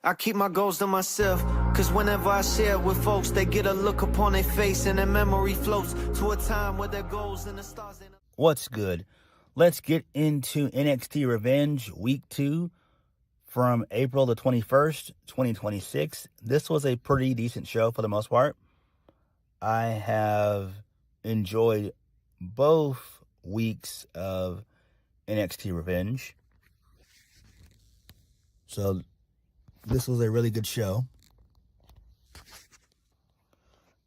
I keep my goals to myself, cause whenever I share with folks, they get a look upon their face and their memory floats to a time where their goals and the stars. What's good? Let's get into NXT Revenge Week 2 from April the 21st, 2026. This was a pretty decent show for the most part. I have enjoyed both weeks of NXT Revenge. So this was a really good show.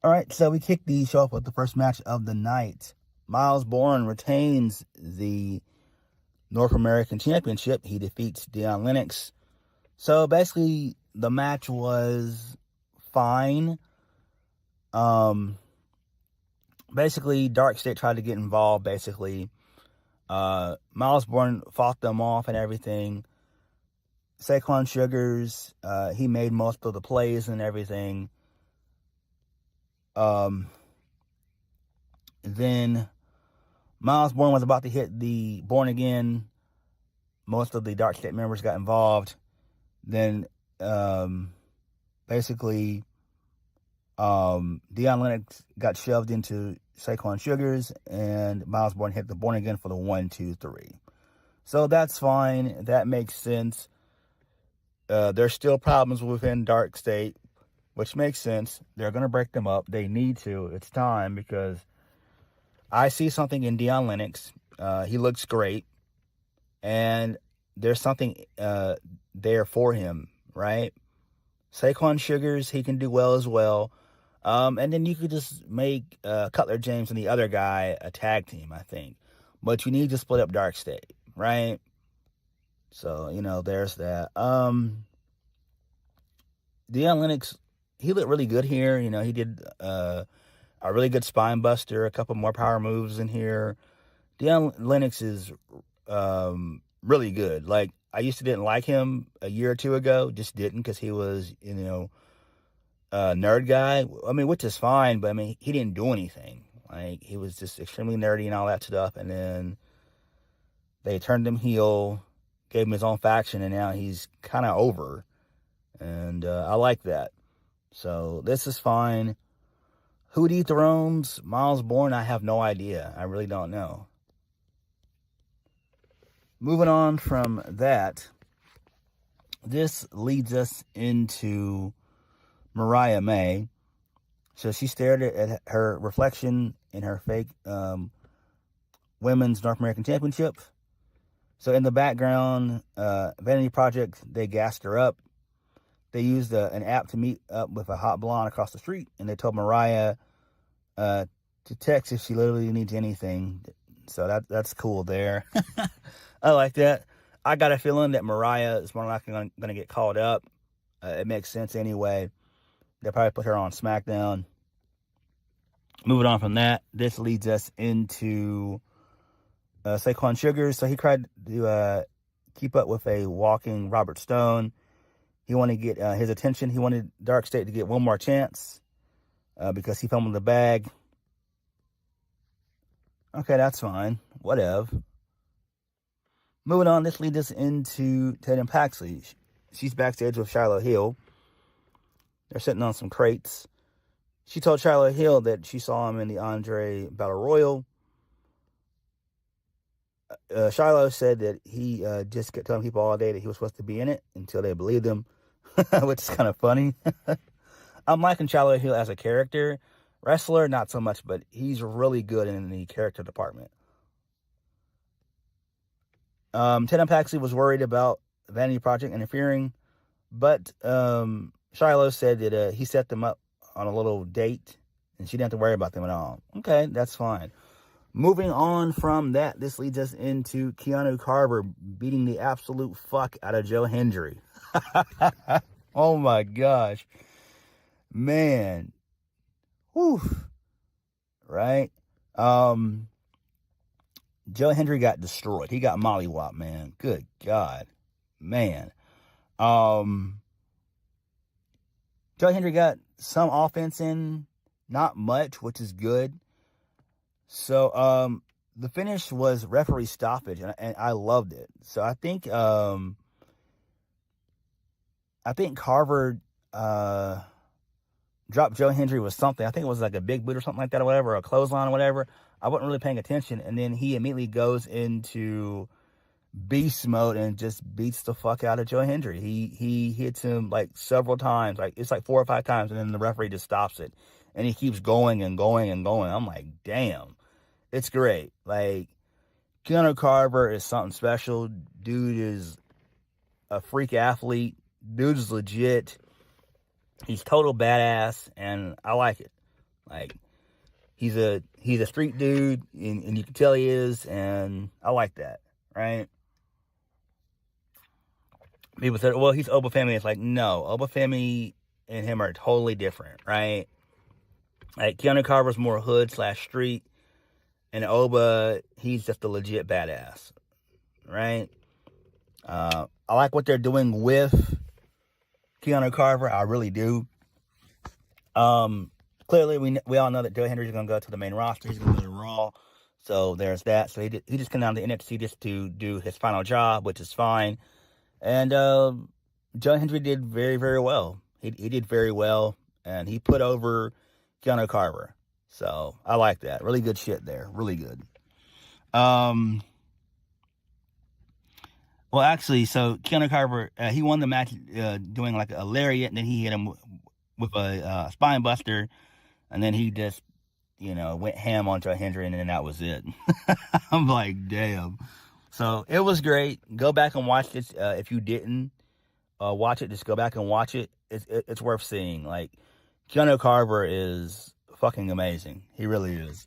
All right, so we kick the show off with the first match of the night. Miles Bourne retains the North American Championship. He defeats Dion Lennox. So basically, the match was fine. Basically, Dark State tried to get involved, basically. Miles Bourne fought them off and everything. Saquon Sugars, he made most of the plays and everything. Then Miles Bourne was about to hit the Born Again. Most of the Dark State members got involved. Then, basically, Dion Lennox got shoved into Saquon Sugars, and Miles Bourne hit the Born Again for the 1, 2, 3. So that's fine. That makes sense. There's still problems within Dark State, which makes sense. They're going to break them up. They need to. It's time, because I see something in Dion Lennox. He looks great. And there's something there for him, right? Saquon Sugars, he can do well as well. And then you could just make Cutler James and the other guy a tag team, I think. But you need to split up Dark State, right? So, there's that. Dion Lennox, he looked really good here. He did a really good spine buster, a couple more power moves in here. Dion Lennox is really good. Like, I used to didn't like him a year or two ago. Just didn't, because he was, a nerd guy. I mean, which is fine, but I mean, he didn't do anything. Like, he was just extremely nerdy and all that stuff. And then they turned him heel, gave him his own faction, and now he's kind of over. And I like that. So this is fine. Who dethrones Miles Bourne? I have no idea. I really don't know. Moving on from that, this leads us into Mariah May. So she stared at her reflection in her fake Women's North American Championship. So in the background, Vanity Project, they gassed her up. They used an app to meet up with a hot blonde across the street, and they told Mariah to text if she literally needs anything. So that's cool there. I like that. I got a feeling that Mariah is more likely going to get called up. It makes sense anyway. They'll probably put her on SmackDown. Moving on from that, this leads us into Saquon Sugars. So he tried to keep up with a walking Robert Stone. He wanted to get his attention. He wanted Dark State to get one more chance because he fumbled the bag. Okay, that's fine. Whatever. Moving on, this leads us into Tatum Paxley. She's backstage with Shiloh Hill. They're sitting on some crates. She told Shiloh Hill that she saw him in the Andre Battle Royal. Shiloh said that he just kept telling people all day that he was supposed to be in it until they believed him, which is kind of funny. I'm liking Shiloh Hill as a character. Wrestler, not so much, but he's really good in the character department. Tatum Paxley was worried about Vanity Project interfering, but Shiloh said that he set them up on a little date, and she didn't have to worry about them at all. Okay, that's fine. Moving on from that, this leads us into Keanu Craver beating the absolute fuck out of Joe Hendry. Oh my gosh. Man. Whew. Right? Joe Hendry got destroyed. He got mollywopped, man. Good God. Man. Joe Hendry got some offense in, not much, which is good. So, the finish was referee stoppage, and I loved it. So I think I think Carver dropped Joe Hendry with something. I think it was like a big boot or something like that or whatever, or a clothesline or whatever. I wasn't really paying attention. And then he immediately goes into beast mode and just beats the fuck out of Joe Hendry. He hits him like several times. Like it's like 4 or 5 times, and then the referee just stops it. And he keeps going and going and going. I'm like, damn. It's great. Like, Keanu Craver is something special. Dude is a freak athlete. Dude is legit. He's total badass, and I like it. Like, he's a street dude, and you can tell he is, and I like that, right? People said, well, he's Obafemi. It's like, no, Obafemi and him are totally different, right? Like, Keanu Carver's more hood/street, and Oba, he's just a legit badass, right? I like what they're doing with Keanu Craver. I really do. Clearly, we all know that Joe Hendry is going to go to the main roster. He's going to go to Raw. So there's that. So he just came down to NXT just to do his final job, which is fine. And Joe Hendry did very, very well. He did very well, and he put over Keanu Craver. So I like that. Really good shit there. Really good. Well, actually, so Keanu Craver, he won the match doing like a lariat, and then he hit him with a spine buster, and then he just, went ham on Joe Hendry, and then that was it. I'm like, damn. So it was great. Go back and watch this. If you didn't watch it, just go back and watch it. It's worth seeing. Like, Keanu Craver is fucking amazing. He really is.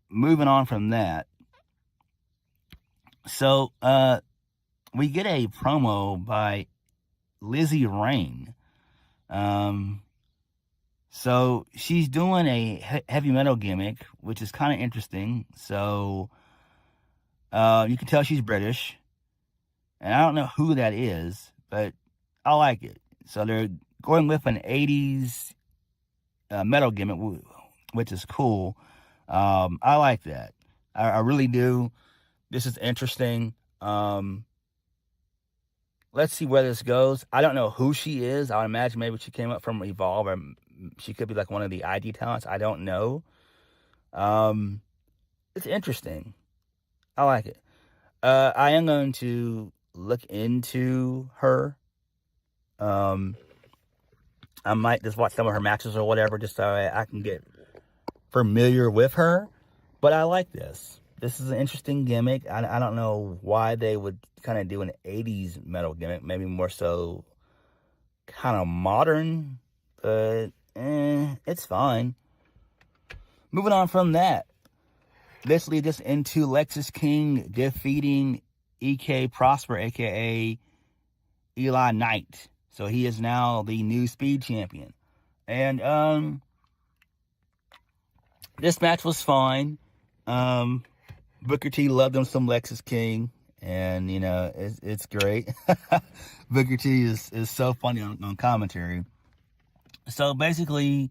Moving on from that. So, we get a promo by Lizzie Rain. So she's doing a heavy metal gimmick, which is kind of interesting. So, you can tell she's British, and I don't know who that is, but I like it. So they're going with an 80s metal gimmick, which is cool. I like that. I really do. This is interesting. Let's see where this goes. I don't know who she is. I would imagine maybe she came up from Evolve, or she could be like one of the ID talents. I don't know. It's interesting. I like it. I am going to look into her. I might just watch some of her matches or whatever, just so I can get familiar with her. But I like this. This is an interesting gimmick. I don't know why they would kind of do an 80s metal gimmick. Maybe more so kind of modern. But, it's fine. Moving on from that. This leads us into Lexis King defeating EK Prosper, a.k.a. Eli Knight. So he is now the new Speed Champion. And, this match was fine. Booker T loved him some Lexis King, and it's great. Booker T is so funny on commentary. So basically,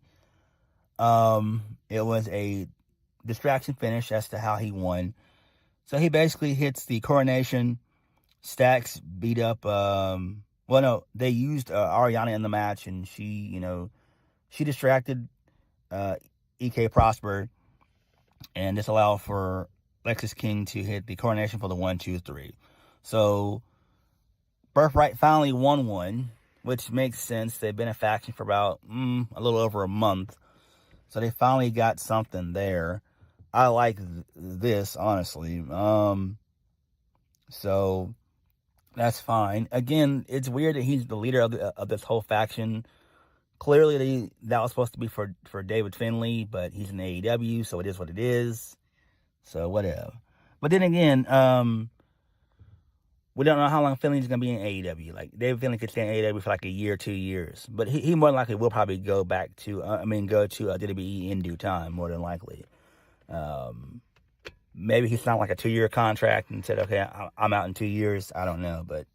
it was a distraction finish as to how he won. So he basically hits the coronation. Stacks beat up. They used Ariana in the match, and she distracted EK Prosper, and this allowed for Lexis King to hit the coronation for the 1, 2, 3. So Birthright finally won one, which makes sense. They've been a faction for about a little over a month, so they finally got something there. I like this, honestly. So that's fine. Again, it's weird that he's the leader of this whole faction. Clearly, that was supposed to be for David Finlay, but he's in AEW, so it is what it is. So, whatever. But then again, we don't know how long Finlay's going to be in AEW. Like, David Finlay could stay in AEW for like a year, 2 years. But he more than likely will probably go back to, go to WWE in due time, more than likely. Maybe he signed like a 2-year contract and said, okay, I'm out in 2 years. I don't know, but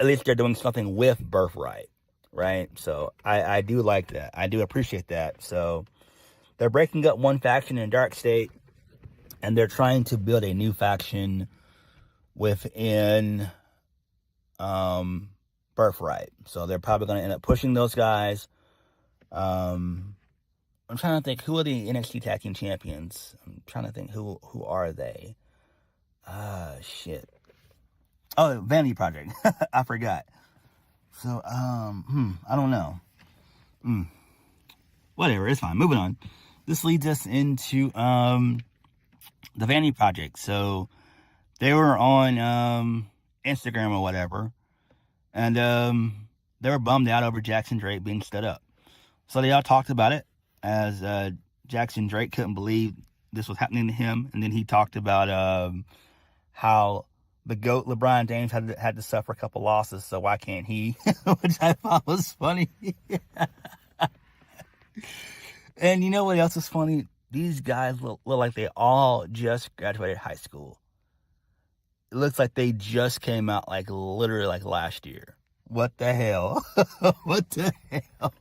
at least they're doing something with Birthright, right? So I do like that. I do appreciate that. So they're breaking up one faction in Dark State, and they're trying to build a new faction within Birthright. So they're probably going to end up pushing those guys. I'm trying to think, who are the NXT Tag Team Champions? I'm trying to think, who are they? Shit. Oh, Vanity Project. I forgot. So, I don't know. Whatever, it's fine. Moving on. This leads us into, the Vanity Project. So, they were on, Instagram or whatever. And, they were bummed out over Jackson Drake being stood up. So, they all talked about it as, Jackson Drake couldn't believe this was happening to him. And then he talked about, how the GOAT LeBron James had to suffer a couple losses, so why can't he? Which I thought was funny. And you know what else is funny? These guys look like they all just graduated high school. It looks like they just came out like literally like last year. What the hell? What the hell?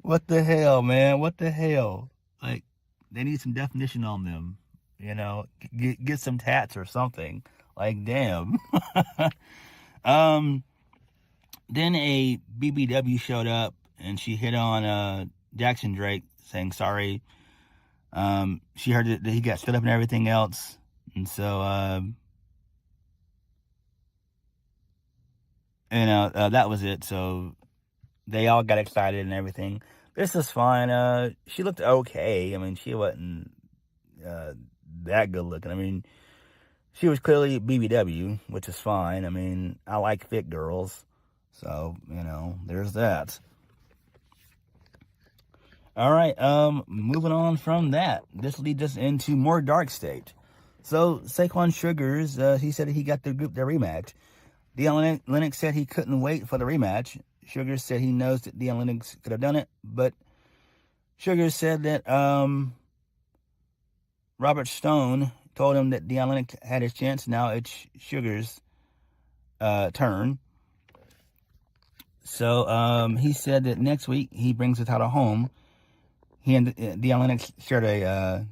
What the hell, man? What the hell? Like, they need some definition on them. You know, get some tats or something. Like, damn. Then a BBW showed up and she hit on Jackson Drake, saying sorry. She heard that he got stood up and everything else. And so, that was it. So they all got excited and everything. This is fine. She looked okay. I mean, she wasn't that good looking. I mean, she was clearly BBW, which is fine. I mean, I like fit girls. So, there's that. All right, moving on from that. This leads us into more Dark State. So, Saquon Sugars, he said he got their rematch. Deion Lennox said he couldn't wait for the rematch. Sugars said he knows that Deion Lennox could have done it, but Sugars said that, Robert Stone told him that Deion Lennox had his chance. Now it's Sugar's turn. So he said that next week he brings the title home. He and Deion Lennox shared a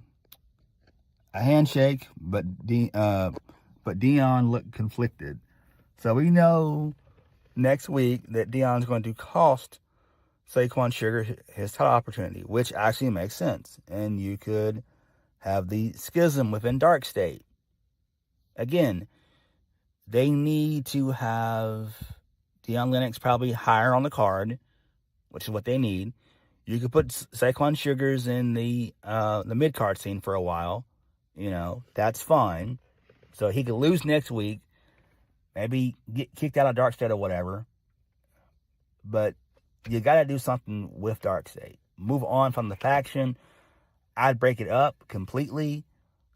handshake, but Deion looked conflicted. So we know next week that Deion's going to cost Saquon Sugar his title opportunity, which actually makes sense. And you could have the schism within Dark State. Again, they need to have Deion Lennox probably higher on the card, which is what they need. You could put Saquon Sugars in the mid-card scene for a while. That's fine. So he could lose next week, maybe get kicked out of Dark State or whatever. But you got to do something with Dark State. Move on from the faction. I'd break it up completely.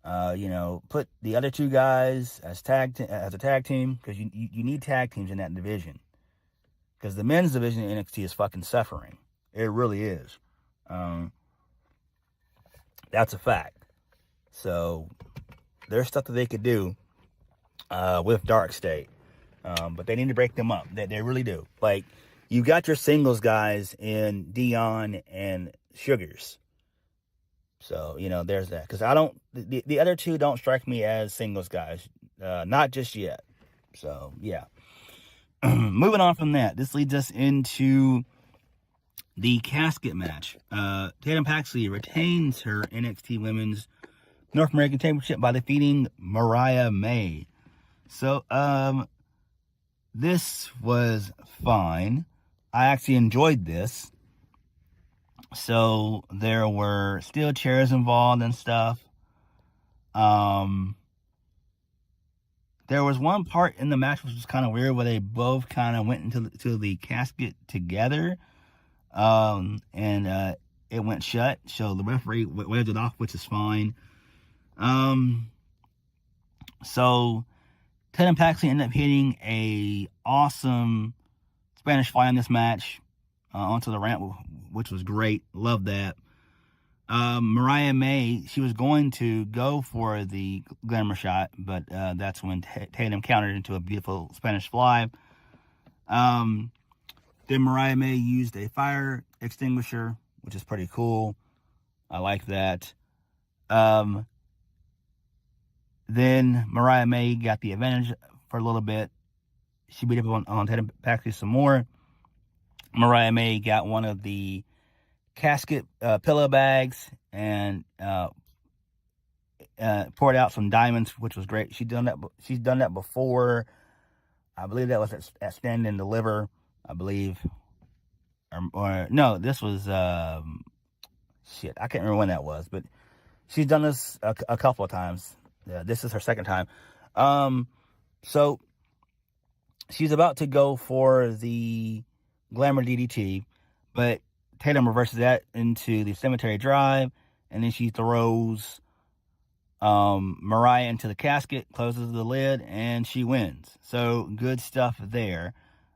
Put the other two guys as a tag team, because you need tag teams in that division. Because the men's division in NXT is fucking suffering. It really is. That's a fact. So there's stuff that they could do with Dark State, but they need to break them up. They really do. Like, you got your singles guys in Deion and Sugars. So, there's that. Because the other two don't strike me as singles guys. Not just yet. So, yeah. Moving on from that, this leads us into the casket match. Tatum Paxley retains her NXT Women's North American Championship by defeating Mariah May. So, this was fine. I actually enjoyed this. So there were steel chairs involved and stuff. There was one part in the match which was kind of weird, where they both kind of went into the casket together. And it went shut. So the referee waved it off, which is fine. So Tatum Paxley ended up hitting a awesome Spanish fly in this match onto the ramp, which was great. Love that. Mariah May, she was going to go for the glamour shot, but that's when Tatum countered into a beautiful Spanish fly. Then Mariah May used a fire extinguisher, which is pretty cool. I like that. Then Mariah May got the advantage for a little bit. She beat up on Tatum Paxley some more. Mariah May got one of the casket pillow bags and poured out some diamonds, which was great. She's done that before. I believe that was at Stand and Deliver, I believe. Or no, this was shit. I can't remember when that was, but she's done this a couple of times. This is her second time. So she's about to go for the Glamour DDT, but Tatum reverses that into the Cemetery Drive, and then she throws Mariah into the casket, closes the lid, and she wins. So good stuff there.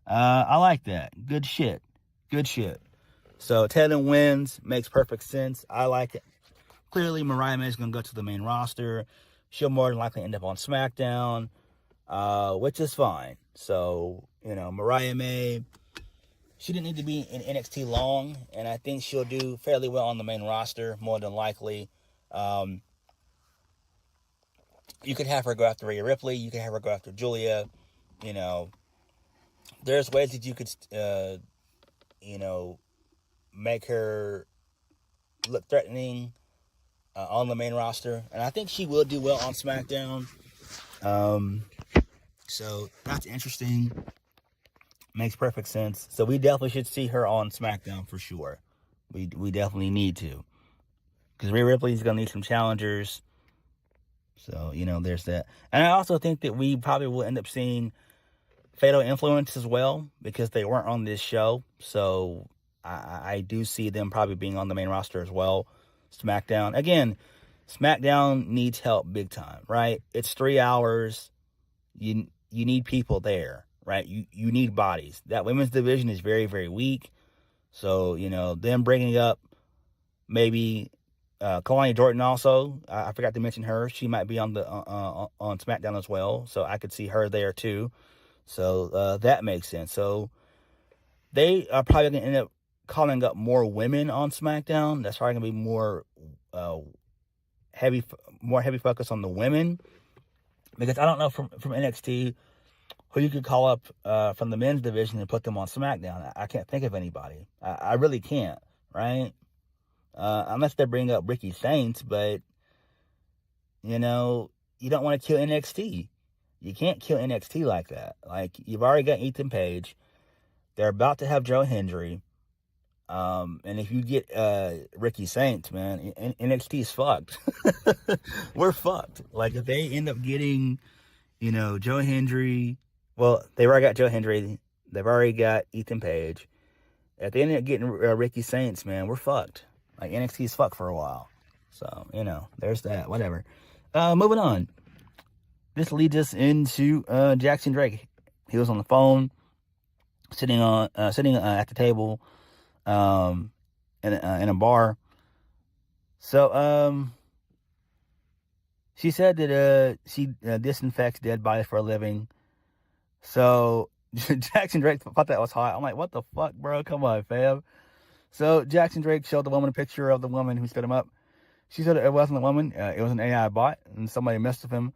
I like that. Good shit. So Tatum wins, makes perfect sense. I like it. Clearly, Mariah May is going to go to the main roster. She'll more than likely end up on SmackDown, which is fine. So, Mariah May, she didn't need to be in NXT long, and I think she'll do fairly well on the main roster, more than likely. You could have her go after Rhea Ripley. You could have her go after Julia. There's ways that you could, make her look threatening on the main roster. And I think she will do well on SmackDown. So that's interesting. Makes perfect sense. So we definitely should see her on SmackDown for sure. We definitely need to. Because Rhea Ripley's going to need some challengers. So, there's that. And I also think that we probably will end up seeing Fatal Influence as well, because they weren't on this show. So I do see them probably being on the main roster as well. SmackDown. Again, SmackDown needs help big time, right? It's 3 hours. You need people there, right? You need bodies. That women's division is very, very weak. So, them bringing up maybe Kalani Jordan also. I forgot to mention her. She might be on SmackDown as well. So I could see her there too. So that makes sense. So they are probably going to end up calling up more women on SmackDown. That's probably going to be more heavy focus on the women, because I don't know from NXT who you could call up from the men's division and put them on SmackDown. I can't think of anybody. I really can't, right? Unless they bring up Ricky Saints, but you don't want to kill NXT. You can't kill NXT like that. Like, you've already got Ethan Page. They're about to have Joe Hendry. And if you get Ricky Saints, man, NXT is fucked. We're fucked. Like, if they end up getting, Joe Hendry, well, they've already got Joe Hendry. They've already got Ethan Page. If they end up getting Ricky Saints, man, we're fucked. Like, NXT is fucked for a while. So, there's that. Whatever. Moving on. This leads us into Jackson Drake. He was on the phone, sitting at the table, in a bar. So she said that she disinfects dead bodies for a living. So Jackson Drake thought that was hot. I'm like, what the fuck, bro? Come on, fam. So Jackson Drake showed the woman a picture of the woman who stood him up. She said it wasn't a woman. It was an AI bot, and somebody messed with him.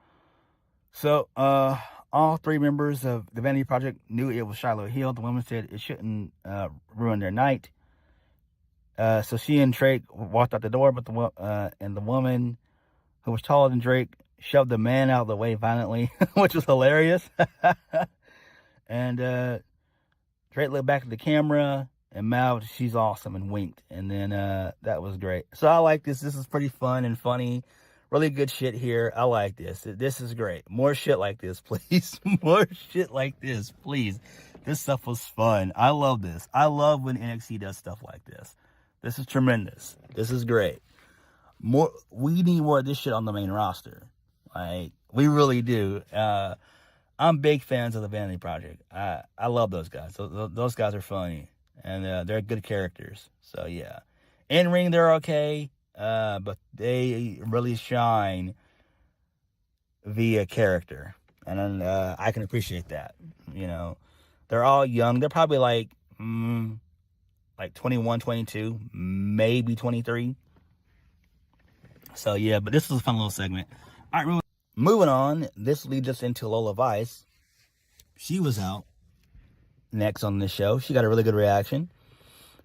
So, all three members of the Vanity Project knew it was Shiloh Hill. The woman said it shouldn't ruin their night. So she and Drake walked out the door, but the woman, who was taller than Drake, shoved the man out of the way violently, which was hilarious. And Drake looked back at the camera and mouthed, "She's awesome," and winked. And then that was great. So I like this. This is pretty fun and funny. Really good shit here. I like this. This is great. More shit like this, please. More shit like this, please. This stuff was fun. I love this. I love when NXT does stuff like this. This is tremendous. This is great. We need more of this shit on the main roster. Like, we really do. I'm big fans of the Vanity Project. I love those guys. Those guys are funny. And they're good characters. So, yeah. In ring, they're okay. But they really shine via character. And I can appreciate that. They're all young. They're probably like 21, 22, maybe 23. So, yeah, but this was a fun little segment. All right, moving on, this leads us into Lola Vice. She was out next on the show. She got a really good reaction.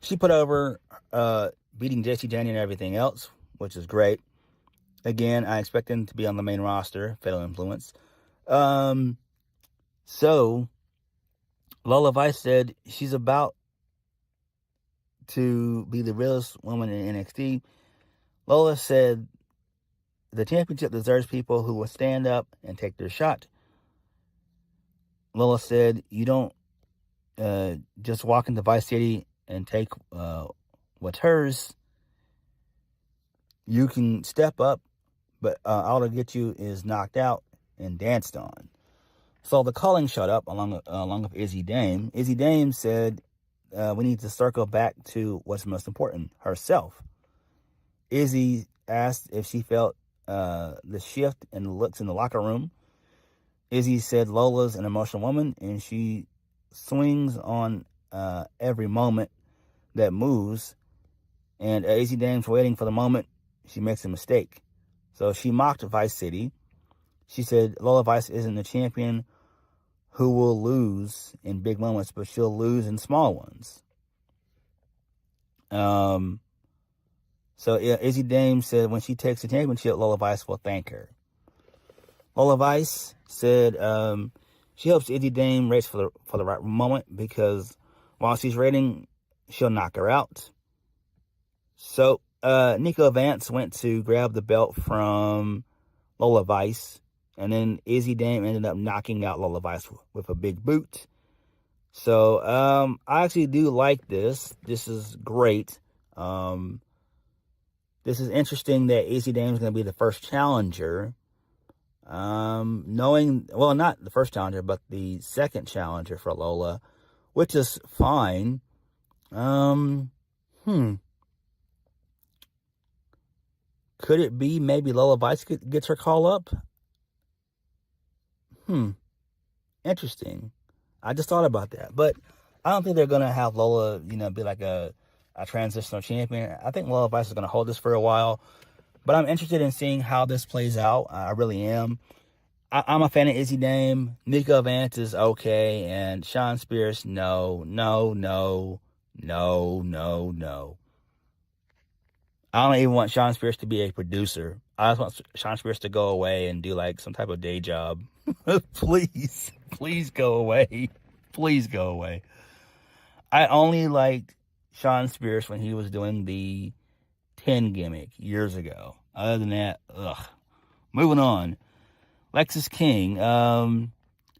She put over beating JC Janney and everything else, which is great. Again, I expect them to be on the main roster, Fatal Influence. So, Lola Vice said she's about to be the realest woman in NXT. Lola said the championship deserves people who will stand up and take their shot. Lola said, you don't just walk into Vice City and take what's hers. You can step up, but all to get you is knocked out and danced on. So the calling shut up along with Izzy Dame. Izzy Dame said, we need to circle back to what's most important, herself. Izzy asked if she felt the shift in the looks in the locker room. Izzy said Lola's an emotional woman, and she swings on every moment that moves. And Izzy Dame's waiting for the moment she makes a mistake. So she mocked Vice City. She said Lola Vice isn't the champion who will lose in big moments, but she'll lose in small ones. So Izzy Dame said when she takes the championship, Lola Vice will thank her. Lola Vice said she hopes Izzy Dame waits for the right moment, because while she's waiting, she'll knock her out. So Nico Vance went to grab the belt from Lola Vice, and then Izzy Dame ended up knocking out Lola Vice with a big boot. So I actually do like this. This is great. This is interesting that Izzy Dame is going to be the first challenger. Not the first challenger, but the second challenger for Lola, which is fine. Could it be maybe Lola Vice gets her call up? Interesting. I just thought about that. But I don't think they're going to have Lola, be like a transitional champion. I think Lola Vice is going to hold this for a while. But I'm interested in seeing how this plays out. I really am. I'm a fan of Izzy Dame. Nico Vance is okay. And Sean Spears, no. I don't even want Sean Spears to be a producer. I just want Sean Spears to go away and do like some type of day job. Please go away. Please go away. I only liked Sean Spears when he was doing the 10 gimmick years ago. Other than that, Moving on. Lexis King.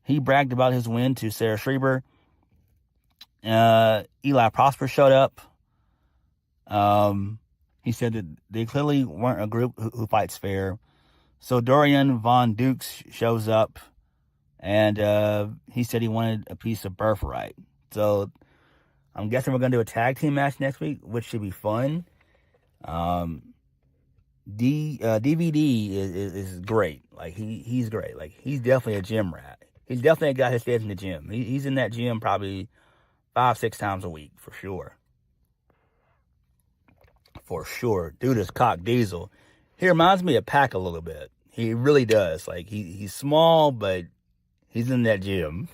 He bragged about his win to Sarah Schreiber. Eli Prosper showed up. He said that they clearly weren't a group who fights fair. So Dorian Von Dukes shows up, and he said he wanted a piece of Birthright. So I'm guessing we're going to do a tag team match next week, which should be fun. DVD is great. Like he's great. Like he's definitely a gym rat. He's definitely a guy who stays in the gym. He's in that gym probably 5-6 times a week for sure. For sure. Dude is cock diesel. He reminds me of Pac a little bit. He really does. Like he's small, but he's in that gym.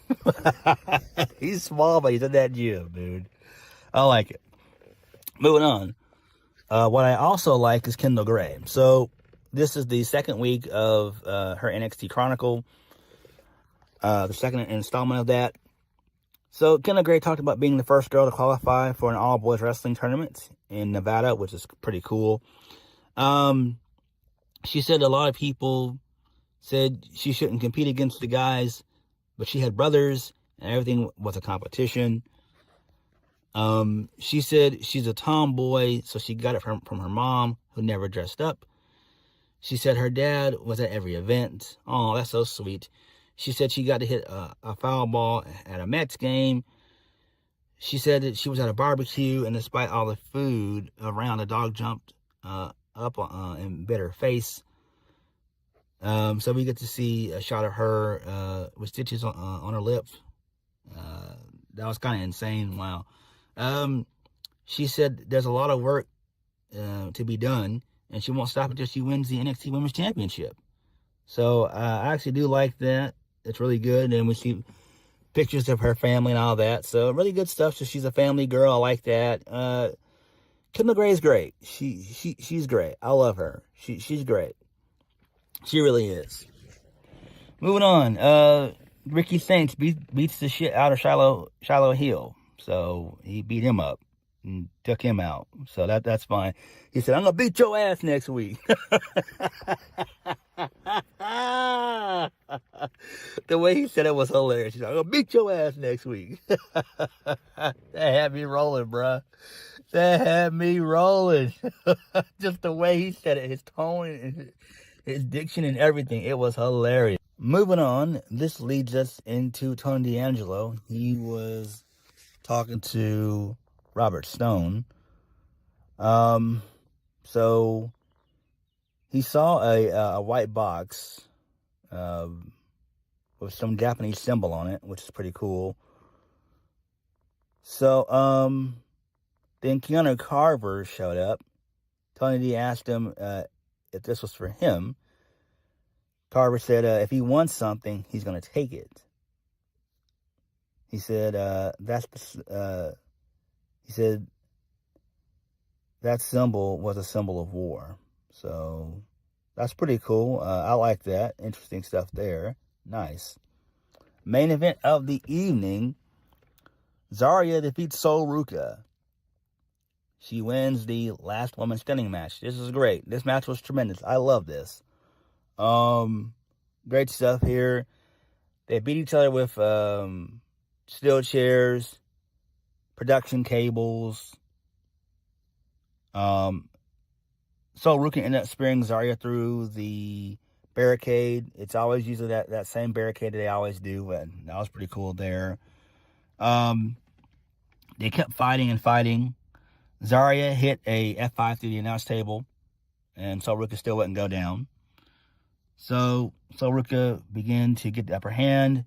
He's small, but he's in that gym, dude. I like it. Moving on. What I also like is Kendall Gray. So this is the second week of her NXT Chronicle. The second installment of that. So Kendall Gray talked about being the first girl to qualify for an all-boys wrestling tournament in Nevada, which is pretty cool. She said a lot of people said she shouldn't compete against the guys, but she had brothers and everything was a competition. She said she's a tomboy, so she got it from her mom, who never dressed up. She said her dad was at every event. Oh, that's so sweet. She said she got to hit a foul ball at a Mets game. She said that she was at a barbecue, and despite all the food around, the dog jumped up and bit her face. So we get to see a shot of her with stitches on her lips. That was kind of insane. Wow. She said there's a lot of work to be done, and she won't stop until she wins the NXT Women's Championship. So I actually do like that. It's really good. And we see pictures of her family and all that. So really good stuff. So she's a family girl. I like that. Kim McGray is great. She's great. I love her. She's great. She really is. Moving on. Ricky Saints beats the shit out of Shiloh Hill. So he beat him up and took him out. So that's fine. He said, "I'm gonna beat your ass next week." The way he said it was hilarious. He's like, "I'm gonna beat your ass next week." That had me rolling, bruh. That had me rolling. Just the way he said it, his tone, and his diction, and everything. It was hilarious. Moving on, this leads us into Tony D'Angelo. He was talking to Robert Stone. So he saw a white box with some Japanese symbol on it, which is pretty cool. So then Keanu Craver showed up. Tony D asked him if this was for him. Carver said if he wants something, he's going to take it. He said he said that symbol was a symbol of war. So that's pretty cool. I like that. Interesting stuff there. Nice. Main event of the evening, Zaria defeats Sol Ruca. She wins the last woman standing match. This is great. This match was tremendous. I love this. Great stuff here. They beat each other with steel chairs, production cables. Sol Ruca ended up spearing Zaria through the barricade. It's always usually that same barricade that they always do. And that was pretty cool there. They kept fighting and fighting. Zaria hit a F5 through the announce table, and Sol Ruca still wouldn't go down. So Sol Ruca began to get the upper hand.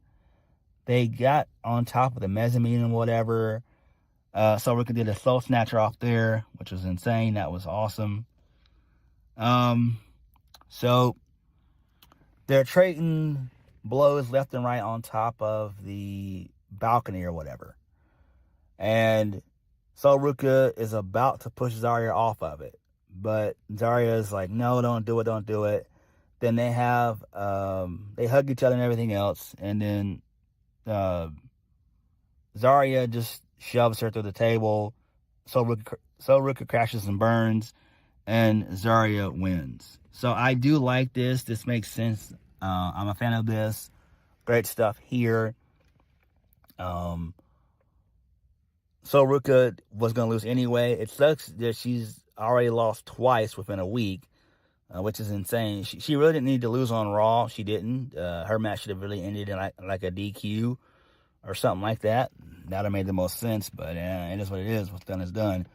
They got on top of the mezzanine and whatever. Sol Ruca did a soul snatcher off there, which was insane. That was awesome. So they're trading blows left and right on top of the balcony or whatever. And Sol Ruca is about to push Zaria off of it. But Zaria is like, no, don't do it. Then they have, they hug each other and everything else. And then Zaria just shoves her through the table. Sol Ruca crashes and burns. And Zaria wins. So I do like this. This makes sense. I'm a fan of this. Great stuff here. Sol Ruca was going to lose anyway. It sucks that she's already lost twice within a week, which is insane. She really didn't need to lose on Raw. She didn't. Her match should have really ended in like a DQ or something like that. That would have made the most sense, but it is what it is. What's done is done.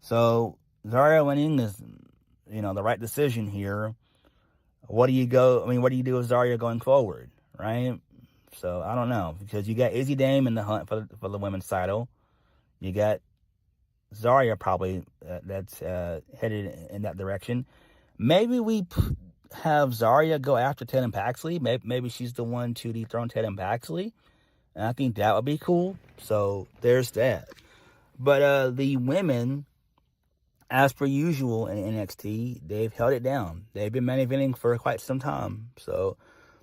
So Zaria winning is, the right decision here. What do you do with Zaria going forward, right? So I don't know, because you got Izzy Dame in the hunt for the women's title. You got Zaria probably that's headed in that direction. Maybe we have Zaria go after Tatum Paxley. Maybe she's the one to dethrone Tatum Paxley. And I think that would be cool. So there's that. But the women, as per usual in NXT, they've held it down. They've been main eventing for quite some time. So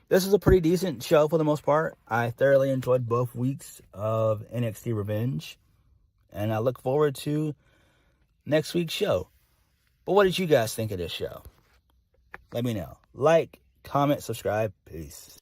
this is a pretty decent show for the most part. I thoroughly enjoyed both weeks of NXT Revenge. And I look forward to next week's show. But what did you guys think of this show? Let me know. Like, comment, subscribe. Peace.